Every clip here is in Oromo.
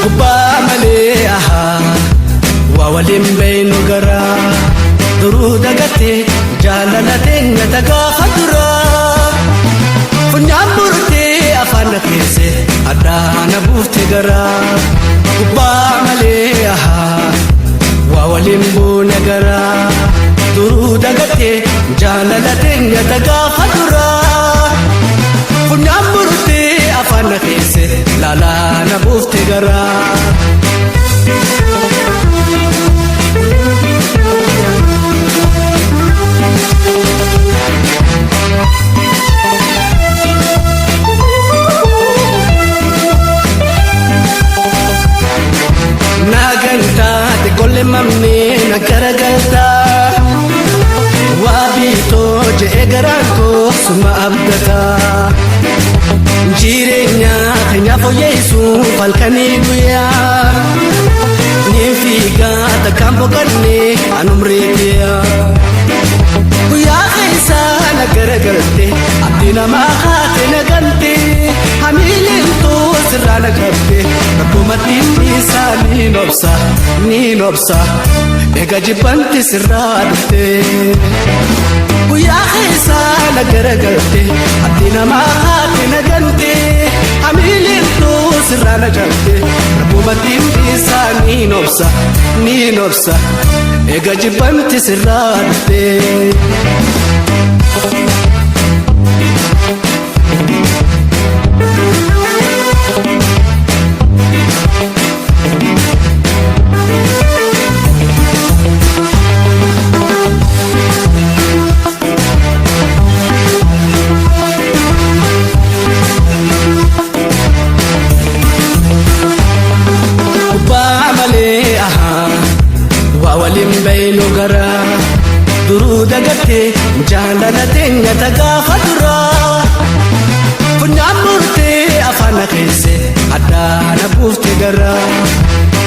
malee waa waliin beeynu garaa duruu dagatee jaalala teenya tagaafa duraa funyaan murtee afaan na keesse addaana buufte garaa gubbaa malee waa waliin buune garaa duruu dagatee jaalala teenya tagaafa duraa funyaan murtee afaan na keesse laalaana buufte garaa. Nagantaate golle mamnee na garagaltaa waa biitoo je'ee garaan koo suma abdataa jireenya keenya fooyyessuuf halkanii guyyaa ni fiigaa takkaan boqonnee anumree kiyyaa guyyaa keessaa na garagalte abdii namaa haate na galte hamiileen too sirraa na qabde rakkumattiin isaa ni nobsa eega jibbanti sirraa dhufte guyyaa keessaa na garagalte abdii namaa haate na galte hamiileen too sirraa na qabde rakkumattiin isaa ni nobsa eega jibbanti sirraa dhufte. Waliin beeynu garaa duruu dagatee jaalala teenya tagaafa duraa funyaan murtee afaan na keesse addaana buufte garaa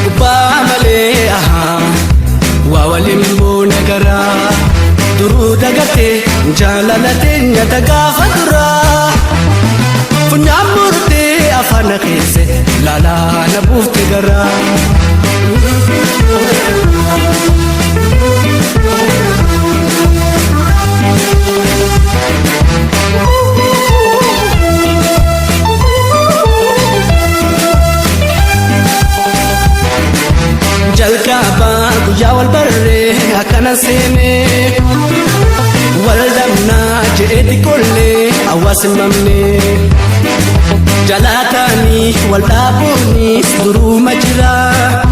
gubbaa malee waa waliin buune garaa duruu dagatee jaalala teenya tagaafa duraa funyaan murtee afaan na keesse laalaana buufte garaa. Jalqabaa guyyaa wal barree akkana seenee wal dhabnaa je'ee xiqqoollee hawaasa mamnee jalaataanii wal dhaabuunis duruuma jiraa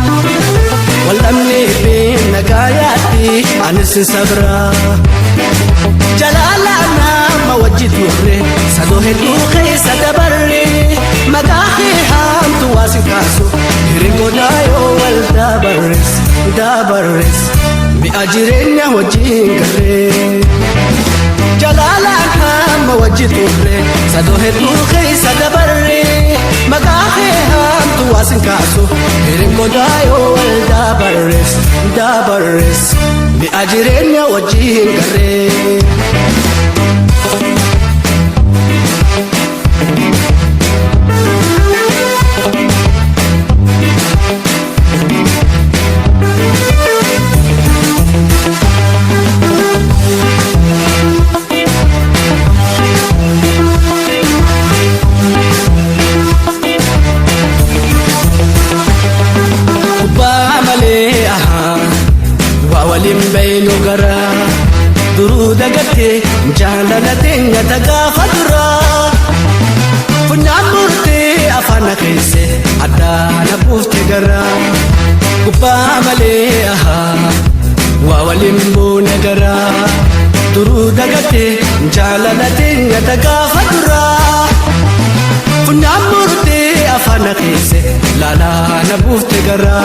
wal dhabnee bee nagaa yaaddi anis sabraa jalaalaa ma wajji turre sadoo hedduu keessa dabarre maqaa kee haamtu waasi kaasu hirikoo daayoo wal dabarres mi'a jireenya wajjin garree jalaalaan hamma wajji turre sadoo hedduu keessa dabarre maqaa kee haamtu waasin kaasu hirikoo daayoo wal dabarres mi'a jireenya wajjin garree. Waliin beeynu garaa duruu dagatee jaalala teenya tagaafa duraa funyaan murtee afaan na keesse addaana buufte garaa gubbaa malee waa waliin buune garaa duruu dagatee jaalala teenya tagaafa duraa funyaan murtee afaan na keesse laalaana buufte garaa.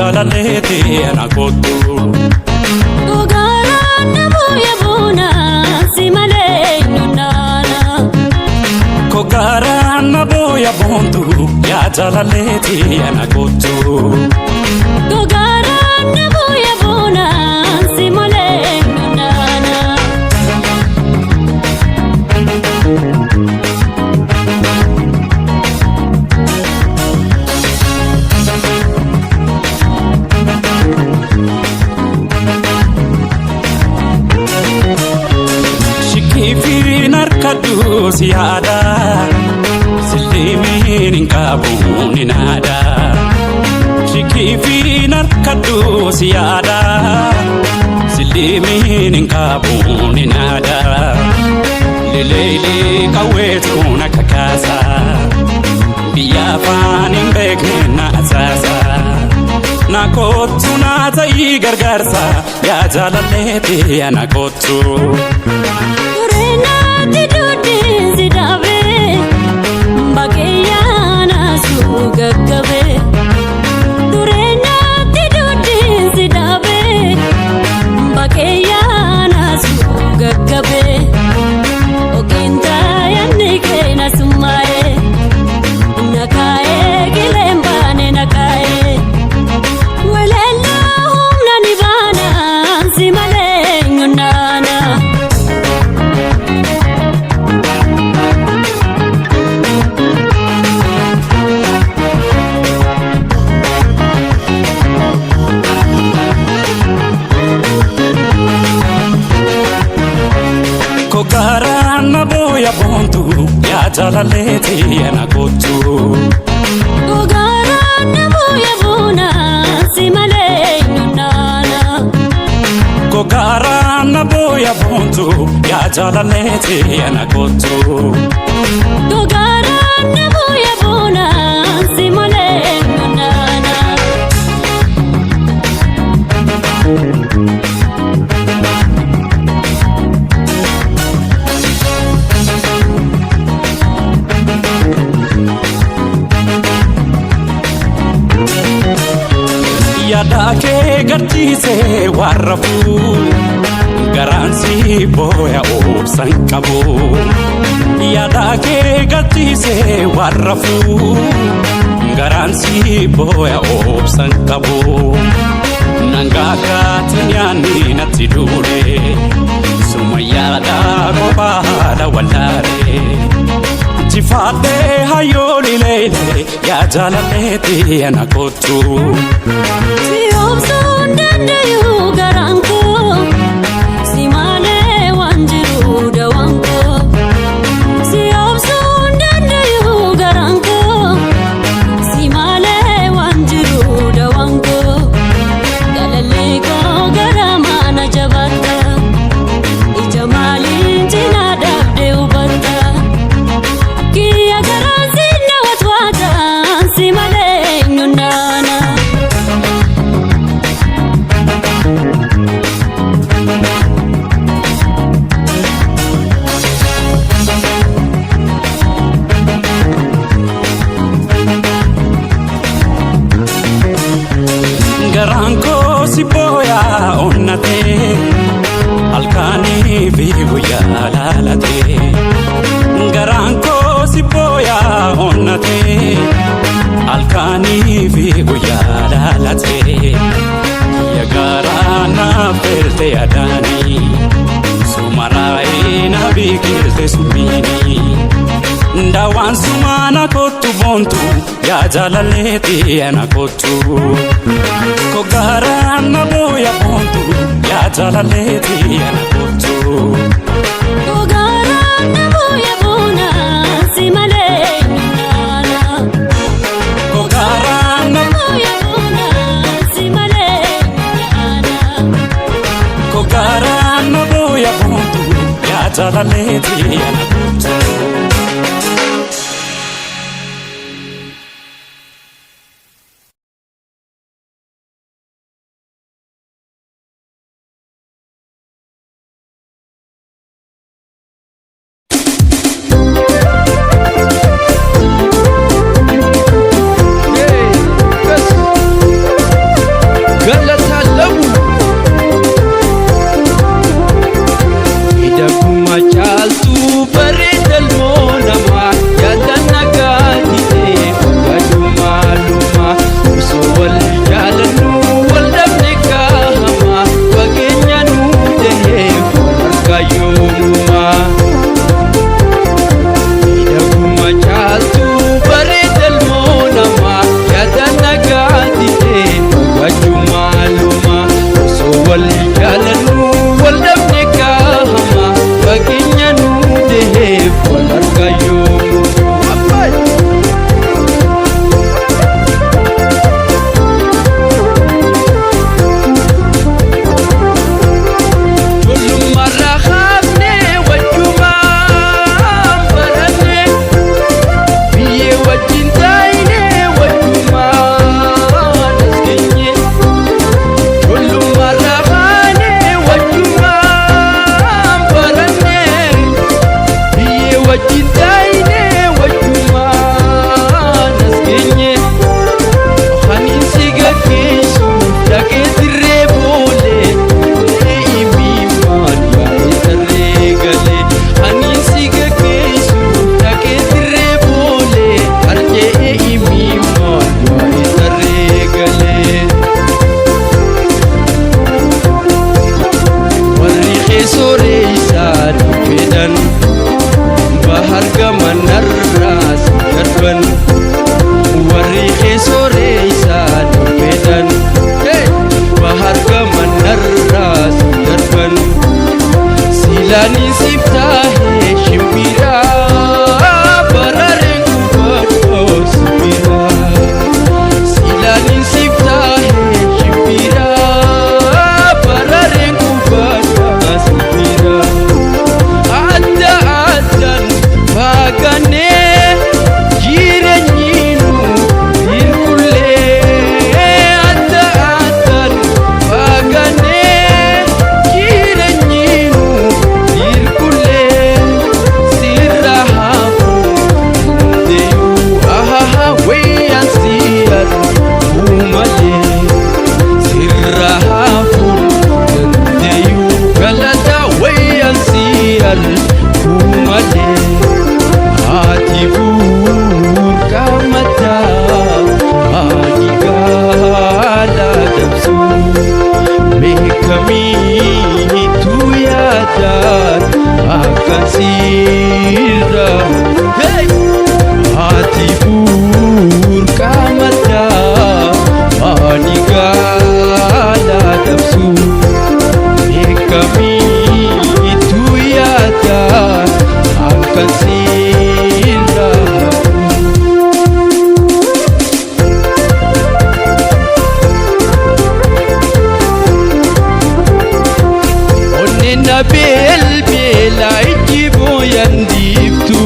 jaalalleeti ana kottu. Gogaaraan nabuuya buuna si malee nunnaana. Gogaaraan nabuuya boontu yaa jaalalleeti ana kottu. Gogaaraan nabuuya buuna si malee nunnaana. Shikifiin harkadhu si yaada silleemiin hin qabu ni naada. Shikifiin harkadhu si yaada silleemiin hin qabu ni naada. Leleelee qawweetuun akka kaasa biyya afaan hin beekne na asaasa. Na kottu na ta'ii gargaarsa yaa jaalalleeti ana kottu. Dureenaatti duddiin si dhaabee baqqeeyyaana suu gaggabee. Dureenaatti duddiin si dhaabee baqqeeyyaana suu gaggabee. Ogeentaa yaadni keena summaa'ee nakaa'ee gileen baane nakaa'ee. Waleellaa humna ni baana si malee nunnaana. Gogaaraan nabuuya boontu yaa jaalalleeti ana kottu. Gogaaraan nabuuya buuna si malee nunnaana. Gogaaraan nabuuya boontu yaa jaalalleeti ana kottu. Gogaaraan nabuuya buuna si malee nunnaana. Yaada kee garsiisee waan rafuu garaan si booya obsan qabu. Yaada kee garsiisee waan rafuu garaan si booya obsan qabu. Nangaa kaatiin yaanni natti duule suma yaada kophaa haala wallaalee. Jifaadhee hayyooli leelee yaa jaalalleeti ana kottu. Si obsuun danda'u garaan koo si malee waan jiru dawaan koo. Si obsuun danda'u garaan koo si malee waan jiru dawaan koo. Galallee koo gara mana jabaata ija maaliin cinaa dhabdee hubatta. Kiyya garaan si na watwaata si malee nunnaana. Garaan koo si booyaa onnatee halkanii fi guyyaa laalatee. Garaan koo si booyaa onnatee halkanii fi guyyaa laalatee. Ya garaa naaf ertee yaadaanii sumaraa'ee na biqilte summiini. Ndaawwan sumaana kottu boontu yaa jaalalleeti ana kottu. Gogaaraan nabuuya boontu yaa jaalalleeti ana kottu. Gogaaraan nabuuya buuna si malee nunnaana. Gogaaraan Nabuuya buuna si malee nunnaana. Gogaaraan nabuuya boontu yaa jaalalleeti ana kottu. fedhan bahar gamanarraas darban warri keesoreeysan fedhan bahar gamanarraas darban silani siftaahe shimbira bararen kubakos bira silani siftaahe shimbira bararen kubakos bira adda addan baagane jireenyiinu hirkullee adda addan baagane jireenyiinu hirkullee sirra hafu deeyuu ahaha wayyaan siyar uumalee sirra hafu deeyuu galata wayyaan siyar uumalee haati fuurka mataa haati gaala dabsuu beekamiitu yaadaan akkan sirra haati fuurka mataa haati gaala dabsuu beekamiitu yaadaan akkan sirra onnena beelbeela ijji booyan diibtu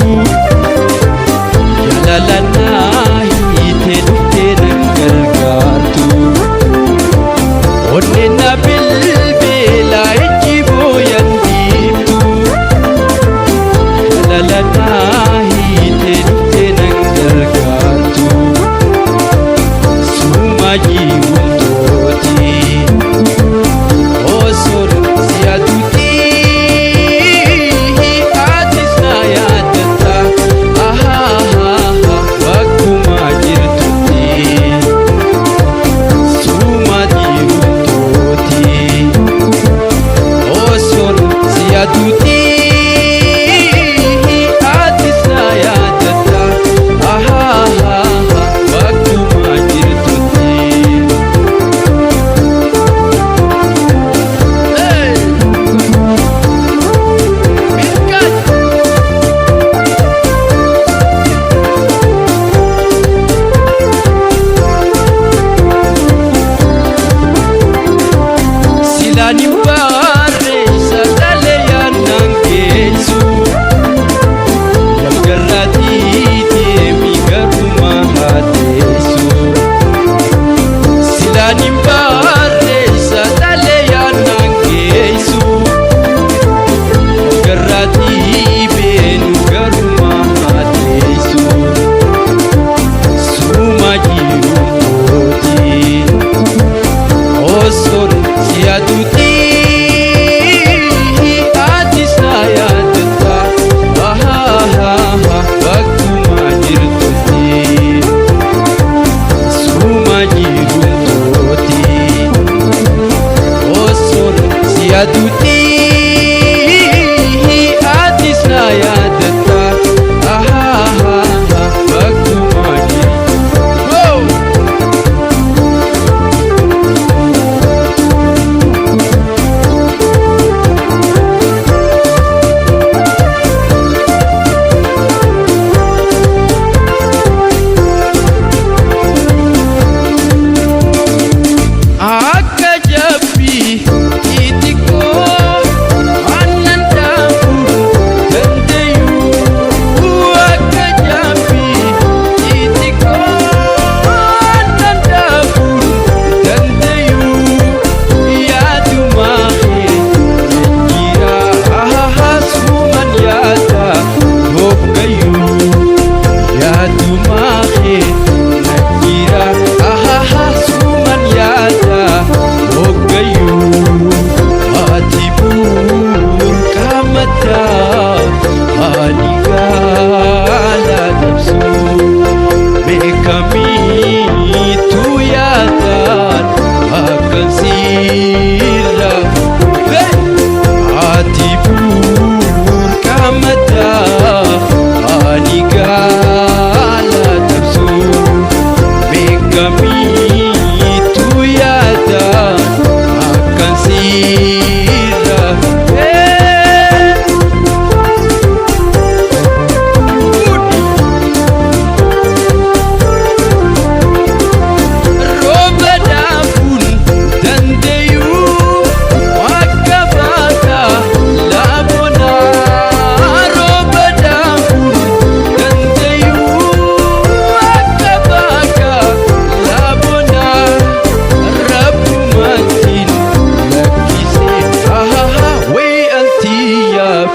jalalanaa hiite dhuftee nan gargaartu onnena beelbeela ijji booyan diibtu jalalanaa hiite dhuftee nan gargaartu sumaayii wantooti osor siyaatuti atis na yaadata ahaha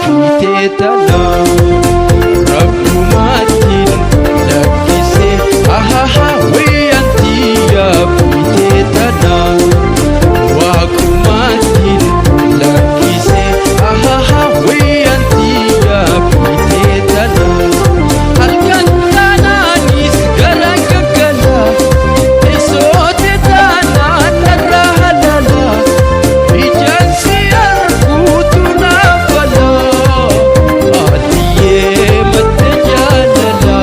fiitee tana rabbumaatiin lakkisee ahaha wayyantiya fiitee tana waaqumaatiin lakkisee ahaha wayyantiya fiitee tana halkan taanaanis gara gaggala esoote taanaan narra halala ijaansi arguutu naafala adiyyee madda jaalala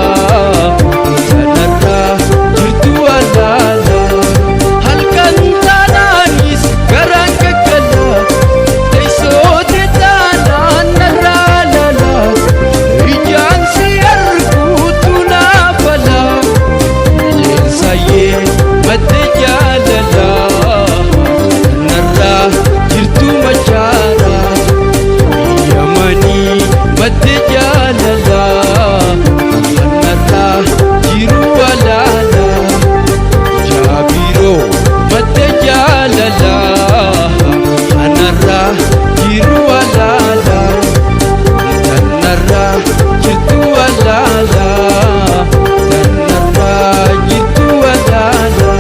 sanarra jirtu alaala halkan taanaanis gara gaggala esoote taanaan narra halala ijaansi arguutu naafala leensaayee madda jaalala sanarra jirtu machaara yamanii madda jaalala sanarra jiru alaala jaabiroo madda jaalala sanarra jiru alaala sanarra jirtu alaala sanarra jirtu alaala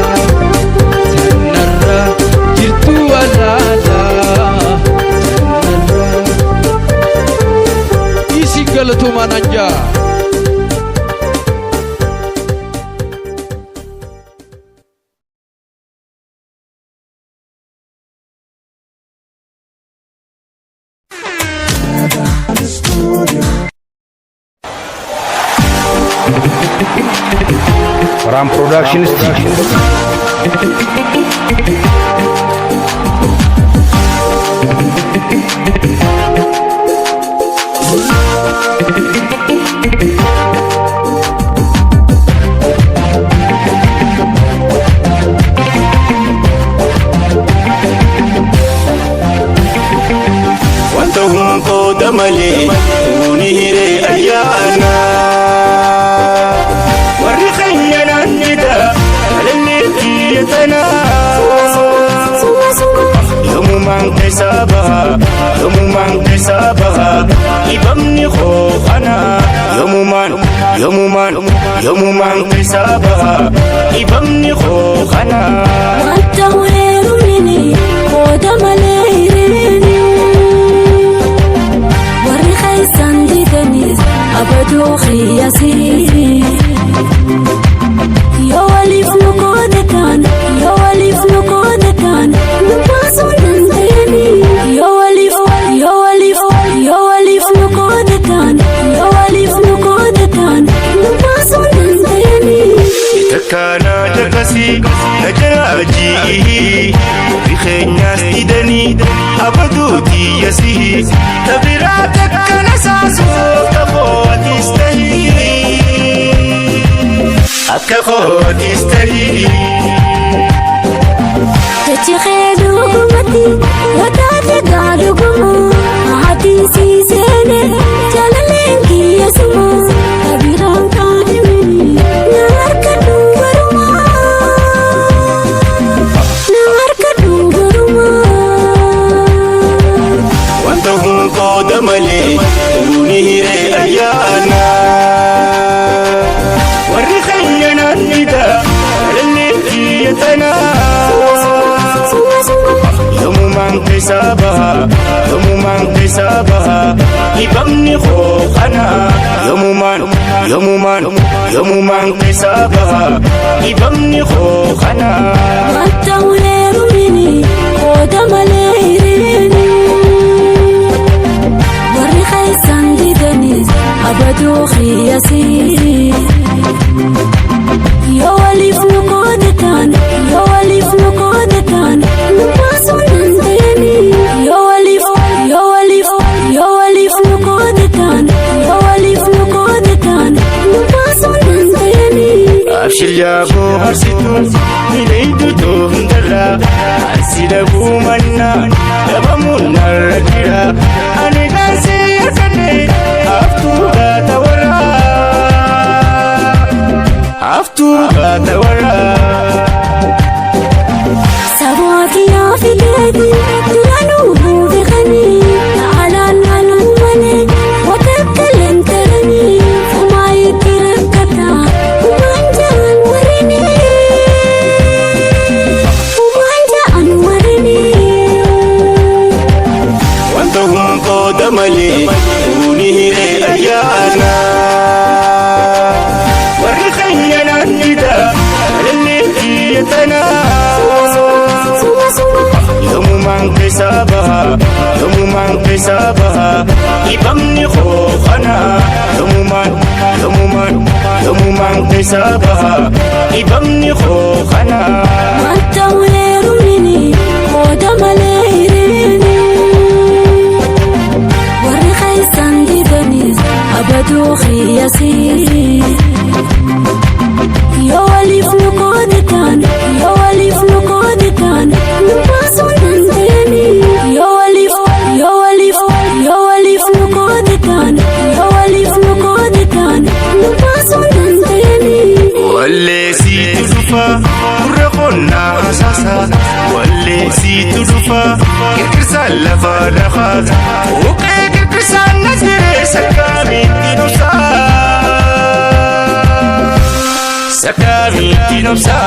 sanarra jirtu alaala sanarra isi galatumaan anjaa Ram Production Studio. wanta hunqooda malee tuuni hiree ayyaana warri keenyanaan nida alalleettiyatana yoomumaan keessaa baha ibamni qoofana yoomumaan keessaa baha ibamni qoofana wanta weerumini qooda malee hiriini warri keessan didanis abaduu qiyaasii yoo waliif nu qoodataan nu baasuu danda'ani yoo waliif nu qoodataan nu baasuu danda'ani takkaana dakasi najaraaji bikeenyaas didanii abaduutii yasii tabiraa takkana saasuu kafootis tahii akka kootis tahii Tachi khedugumati wataate gaadugumu ahadisi seene jalalenki yasumu tabiran kaadimini naarka dubaruma wanta hunqooda malee tuuni hiree ayyaana warri keenyanaan nida alalleettiyatana yoomumaan keessaa baha ibamni qoofana yoomumaan keessaa baha ibamni qoofana wanta weerumini qooda malee hiriini warri keessan didanis abaduu qiyaasii yoo waliif nu qoodataan nu baasuu danda'ani yoo waliif nu qoodataan nu baasuu danda'ani abshilyaa bohaarsituu miidhagduu hundarraa ansi dhabuu mannaa dhabamuun narra jira ani gaasii yakannee haftuu gaata warraa sabaati yaa fideeti duranuu buufekanii alaan aluu malee Uni hire ayana Warri khanyana nida Leleki yatana Yomuman kesabaha Yomuman kesabaha Ibamni khokhana Yomuman kesabaha Ibamni khokhana Mata weru nini Koda malairini Warri khaysan didani Abadu khiyasi Yo alif nukodekan Yo alif nukodekan Nupasun nandini Yo alif nukodekan Yo alif nukodekan Nupasun nandini Walle si tudufa Kurrakonna asasa Walle si tudufa Kirkirsa lafa lafa Uqe kirkirsa nazire Sakami tinubsa Sakami tinubsa